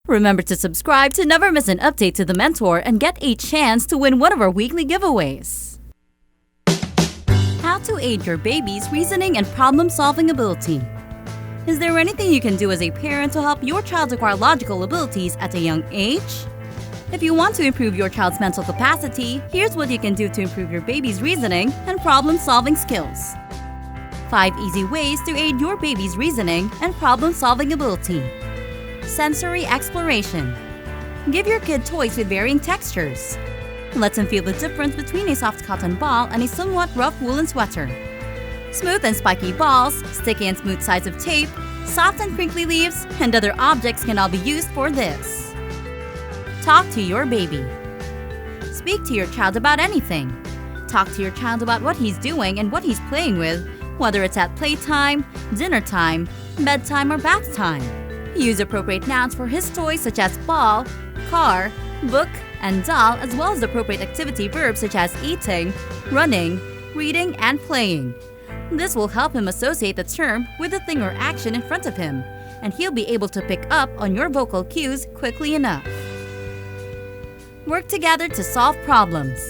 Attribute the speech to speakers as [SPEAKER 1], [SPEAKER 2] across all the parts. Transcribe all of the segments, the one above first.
[SPEAKER 1] Remember to subscribe to never miss an update to The Mentor and get a chance to win one of our weekly giveaways. How to aid your baby's reasoning and problem-solving ability. Is there anything you can do as a parent to help your child acquire logical abilities at a young age? If you want to improve your child's mental capacity, here's what you can do to improve your baby's reasoning and problem-solving skills. 5 easy ways to aid your baby's reasoning and problem-solving ability. Sensory exploration. Give your kid toys with varying textures. Let him feel the difference between a soft cotton ball and a somewhat rough woolen sweater. Smooth and spiky balls, sticky and smooth sides of tape, soft and crinkly leaves, and other objects can all be used for this. Talk to your baby. Speak to your child about anything. Talk to your child about what he's doing and what he's playing with, whether it's at playtime, dinner time, bedtime, or bath time. Use appropriate nouns for his toys such as ball, car, book, and doll, as well as appropriate activity verbs such as eating, running, reading, and playing. This will help him associate the term with the thing or action in front of him, and he'll be able to pick up on your vocal cues quickly enough. Work together to solve problems.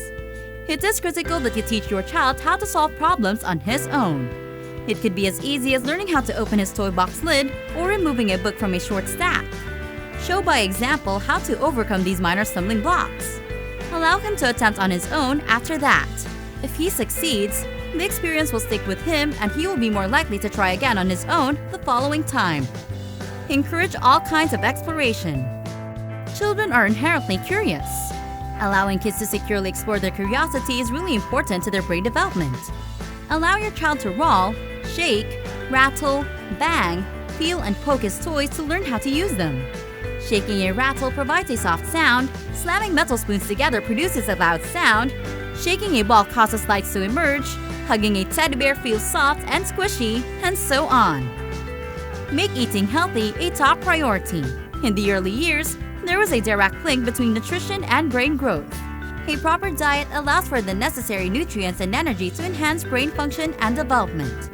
[SPEAKER 1] It is critical that you teach your child how to solve problems on his own. It could be as easy as learning how to open his toy box lid or removing a book from a short stack. Show by example how to overcome these minor stumbling blocks. Allow him to attempt on his own after that. If he succeeds, the experience will stick with him and he will be more likely to try again on his own the following time. Encourage all kinds of exploration. Children are inherently curious. Allowing kids to securely explore their curiosity is really important to their brain development. Allow your child to roll, shake, rattle, bang, feel, and poke his toys to learn how to use them. Shaking a rattle provides a soft sound, slamming metal spoons together produces a loud sound, shaking a ball causes lights to emerge, hugging a teddy bear feels soft and squishy, and so on. Make eating healthy a top priority. In the early years, there was a direct link between nutrition and brain growth. A proper diet allows for the necessary nutrients and energy to enhance brain function and development.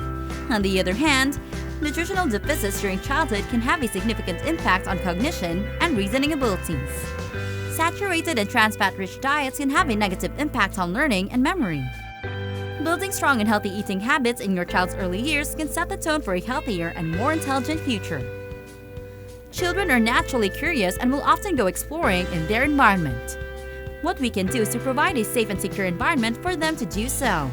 [SPEAKER 1] On the other hand, nutritional deficits during childhood can have a significant impact on cognition and reasoning abilities. Saturated and trans fat-rich diets can have a negative impact on learning and memory. Building strong and healthy eating habits in your child's early years can set the tone for a healthier and more intelligent future. Children are naturally curious and will often go exploring in their environment. What we can do is to provide a safe and secure environment for them to do so.